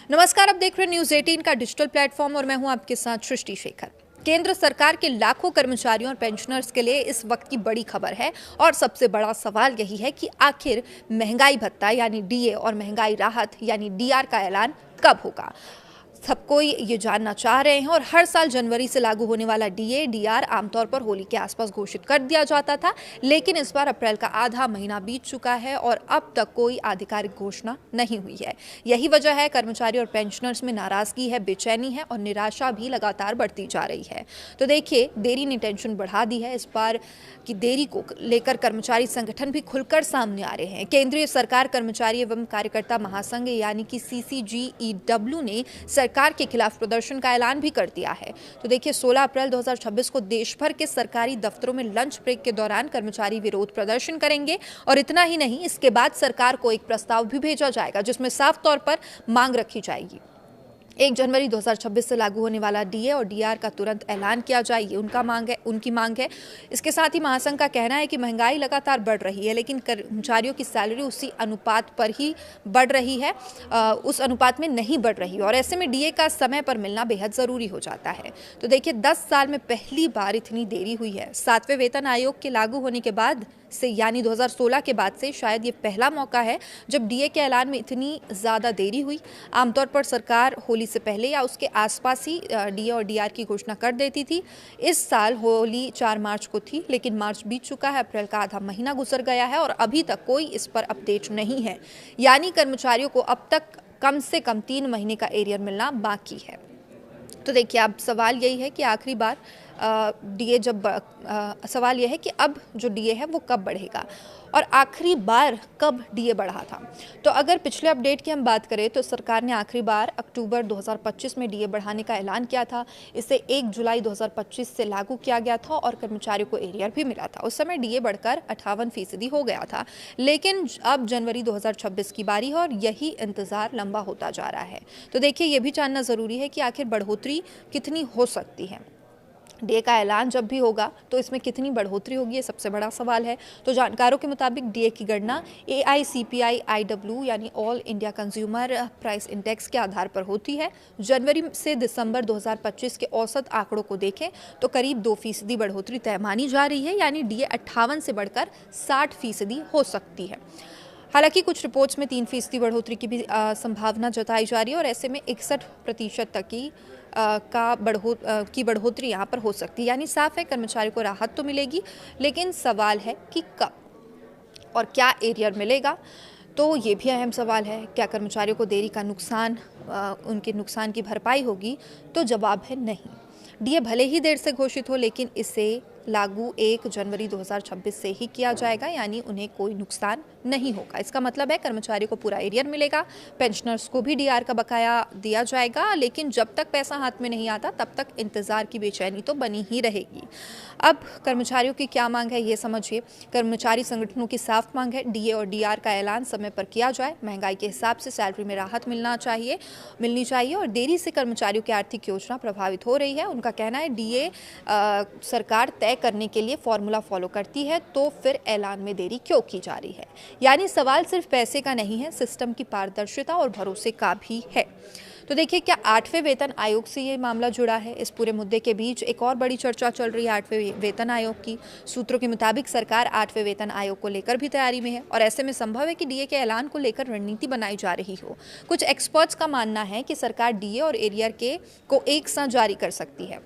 नमस्कार, आप देख रहे हैं न्यूज 18 का डिजिटल प्लेटफॉर्म और मैं हूं आपके साथ सृष्टि शेखर। केंद्र सरकार के लाखों कर्मचारियों और पेंशनर्स के लिए इस वक्त की बड़ी खबर है और सबसे बड़ा सवाल यही है कि आखिर महंगाई भत्ता यानी डीए और महंगाई राहत यानी डीआर का ऐलान कब होगा। सब कोई ये जानना चाह रहे हैं और हर साल जनवरी से लागू होने वाला डीए डीआर आमतौर पर होली के आसपास घोषित कर दिया जाता था, लेकिन इस बार अप्रैल का आधा महीना बीत चुका है और अब तक कोई आधिकारिक घोषणा नहीं हुई है। यही वजह है कर्मचारी और पेंशनर्स में नाराजगी है, बेचैनी है और निराशा भी लगातार बढ़ती जा रही है। तो देखिए, देरी ने टेंशन बढ़ा दी है। इस बार की देरी को लेकर कर्मचारी संगठन भी खुलकर सामने आ रहे हैं। केंद्रीय सरकार कर्मचारी एवं कार्यकर्ता महासंघ यानी कि CCGEW ने सरकार के खिलाफ प्रदर्शन का ऐलान भी कर दिया है। तो देखिए, 16 अप्रैल 2026 को देश भर के सरकारी दफ्तरों में लंच ब्रेक के दौरान कर्मचारी विरोध प्रदर्शन करेंगे और इतना ही नहीं, इसके बाद सरकार को एक प्रस्ताव भी भेजा जाएगा जिसमें साफ तौर पर मांग रखी जाएगी 1 जनवरी 2026 से लागू होने वाला डीए और डीआर का तुरंत ऐलान किया जाए। ये उनकी मांग है। इसके साथ ही महासंघ का कहना है कि महंगाई लगातार बढ़ रही है, लेकिन कर्मचारियों की सैलरी उसी अनुपात पर ही बढ़ रही है, उस अनुपात में नहीं बढ़ रही और ऐसे में डीए का समय पर मिलना बेहद ज़रूरी हो जाता है। तो देखिए, 10 साल में पहली बार इतनी देरी हुई है। 7वें वेतन आयोग के लागू होने के बाद से यानी 2016 के बाद से शायद ये पहला मौका है जब डीए के ऐलान में इतनी ज़्यादा देरी हुई। आमतौर पर सरकार होली से पहले या उसके आसपास ही डीए और डीआर की घोषणा कर देती थी। इस साल होली 4 मार्च को थी, लेकिन मार्च बीत चुका है, अप्रैल का आधा महीना गुजर गया है और अभी तक कोई इस पर अपडेट नहीं है। यानी कर्मचारियों को अब तक कम से कम 3 महीने का एरियर मिलना बाकी है। तो देखिए, अब सवाल यही है कि आखिरी बार डीए सवाल यह है कि अब जो डीए है वो कब बढ़ेगा और आखिरी बार कब डीए बढ़ा था। तो अगर पिछले अपडेट की हम बात करें तो सरकार ने आखिरी बार अक्टूबर 2025 में डीए बढ़ाने का ऐलान किया था। इसे 1 जुलाई 2025 से लागू किया गया था और कर्मचारियों को एरियर भी मिला था। उस समय डीए बढ़कर 58% हो गया था, लेकिन अब जनवरी 2026 की बारी है और यही इंतजार लंबा होता जा रहा है। तो देखिए, ये भी जानना ज़रूरी है कि आखिर बढ़ोतरी कितनी हो सकती है। डीए का ऐलान जब भी होगा तो इसमें कितनी बढ़ोतरी होगी, ये सबसे बड़ा सवाल है। तो जानकारों के मुताबिक डीए की गणना AICPI-IW यानी all India consumer price index के आधार पर होती है। जनवरी से दिसंबर 2025 के औसत आंकड़ों को देखें तो करीब 2% बढ़ोतरी तय मानी जा रही है, यानी डीए 58 से बढ़कर 60% हो सकती है। हालांकि कुछ रिपोर्ट्स में 3% बढ़ोतरी की भी संभावना जताई जा रही है और ऐसे में 61% तक की बढ़ोतरी यहाँ पर हो सकती है। यानी साफ है, कर्मचारी को राहत तो मिलेगी, लेकिन सवाल है कि कब और क्या एरियर मिलेगा। तो ये भी अहम सवाल है। क्या कर्मचारियों को देरी का उनके नुकसान की भरपाई होगी? तो जवाब है नहीं। डीए भले ही देर से घोषित हो, लेकिन इसे लागू 1 जनवरी 2026 से ही किया जाएगा, यानी उन्हें कोई नुकसान नहीं होगा। इसका मतलब है कर्मचारी को पूरा एरियर मिलेगा, पेंशनर्स को भी डीआर का बकाया दिया जाएगा, लेकिन जब तक पैसा हाथ में नहीं आता तब तक इंतजार की बेचैनी तो बनी ही रहेगी। अब कर्मचारियों की क्या मांग है, ये समझिए। कर्मचारी संगठनों की साफ मांग है डीए और डीआर का ऐलान समय पर किया जाए। महंगाई के हिसाब से सैलरी में राहत मिलनी चाहिए और देरी से कर्मचारियों की आर्थिक योजना प्रभावित हो रही है। उनका कहना है डीए सरकार तय करने के लिए फॉर्मूला फॉलो करती है, तो फिर ऐलान में देरी क्यों की जा रही है। यानी सवाल सिर्फ पैसे का नहीं है, सिस्टम की पारदर्शिता और भरोसे का भी है। तो देखिए, क्या 8वें वेतन आयोग से ये मामला जुड़ा है? इस पूरे मुद्दे के बीच एक और बड़ी चर्चा चल रही है 8वें वेतन आयोग की। सूत्रों के मुताबिक सरकार 8वें वेतन आयोग को लेकर भी तैयारी में है और ऐसे में संभव है कि डीए के ऐलान को लेकर रणनीति बनाई जा रही हो। कुछ एक्सपर्ट्स का मानना है कि सरकार डीए और एरियर को एक साथ जारी कर सकती है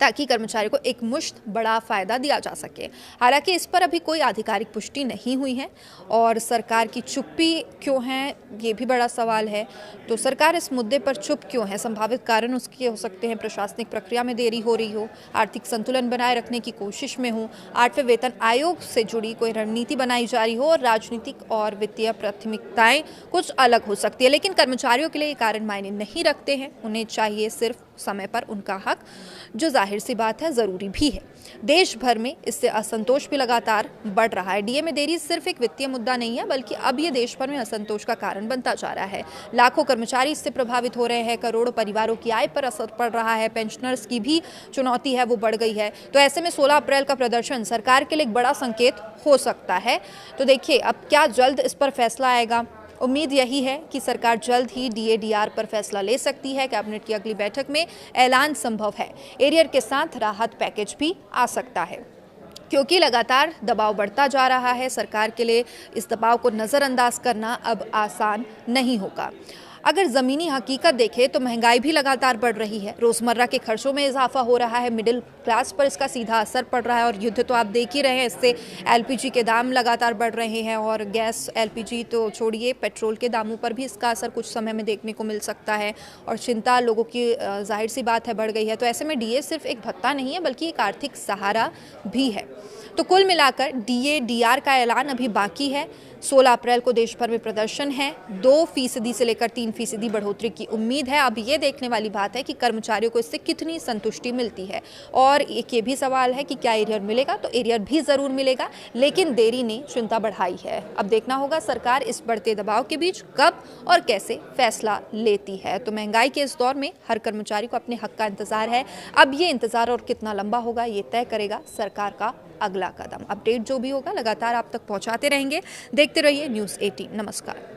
ताकि कर्मचारी को एक मुश्त बड़ा फायदा दिया जा सके। हालांकि इस पर अभी कोई आधिकारिक पुष्टि नहीं हुई है और सरकार की चुप्पी क्यों है, ये भी बड़ा सवाल है। तो सरकार इस मुद्दे पर चुप क्यों है? संभावित कारण उसके हो सकते हैं प्रशासनिक प्रक्रिया में देरी हो रही हो, आर्थिक संतुलन बनाए रखने की कोशिश में हो, 8वें वेतन आयोग से जुड़ी कोई रणनीति बनाई जा रही हो और राजनीतिक और वित्तीय प्राथमिकताएं कुछ अलग हो सकती है। लेकिन कर्मचारियों के लिए ये कारण मायने नहीं रखते हैं। उन्हें चाहिए सिर्फ समय पर उनका हक, जो जाहिर सी बात है ज़रूरी भी है। देश भर में इससे असंतोष भी लगातार बढ़ रहा है। डीए में देरी सिर्फ एक वित्तीय मुद्दा नहीं है, बल्कि अब ये देश भर में असंतोष का कारण बनता जा रहा है। लाखों कर्मचारी इससे प्रभावित हो रहे हैं, करोड़ों परिवारों की आय पर असर पड़ रहा है, पेंशनर्स की भी चुनौती है वो बढ़ गई है। तो ऐसे में 16 अप्रैल का प्रदर्शन सरकार के लिए एक बड़ा संकेत हो सकता है। तो देखिए, अब क्या जल्द इस पर फैसला आएगा उम्मीद यही है कि सरकार जल्द ही डीए-डीआर पर फैसला ले सकती है। कैबिनेट की अगली बैठक में ऐलान संभव है। एरियर के साथ राहत पैकेज भी आ सकता है, क्योंकि लगातार दबाव बढ़ता जा रहा है। सरकार के लिए इस दबाव को नज़रअंदाज करना अब आसान नहीं होगा। अगर ज़मीनी हकीकत देखें तो महंगाई भी लगातार बढ़ रही है। रोज़मर्रा के खर्चों में इजाफा हो रहा है। मिडिल क्लास पर इसका सीधा असर पड़ रहा है और युद्ध तो आप देख ही रहे हैं। इससे एलपीजी के दाम लगातार बढ़ रहे हैं और गैस एलपीजी तो छोड़िए, पेट्रोल के दामों पर भी इसका असर कुछ समय में देखने को मिल सकता है और चिंता लोगों की जाहिर सी बात है बढ़ गई है। तो ऐसे में डीए सिर्फ एक भत्ता नहीं है बल्कि एक आर्थिक सहारा भी है। तो कुल मिलाकर डीए-डीआर का ऐलान अभी बाकी है। 16 अप्रैल को देश भर में प्रदर्शन है। 2% से लेकर 3% बढ़ोतरी की उम्मीद है। अब ये देखने वाली बात है कि कर्मचारियों को इससे कितनी संतुष्टि मिलती है। और एक ये भी सवाल है कि क्या एरियर मिलेगा, तो एरियर भी ज़रूर मिलेगा, लेकिन देरी ने चिंता बढ़ाई है। अब देखना होगा सरकार इस बढ़ते दबाव के बीच कब और कैसे फैसला लेती है। तो महंगाई के इस दौर में हर कर्मचारी को अपने हक का इंतजार है। अब ये इंतजार और कितना लंबा होगा ये तय करेगा सरकार का अगला कदम। अपडेट जो भी होगा लगातार आप तक पहुंचाते रहेंगे। देखते रहिए न्यूज़ 18। नमस्कार।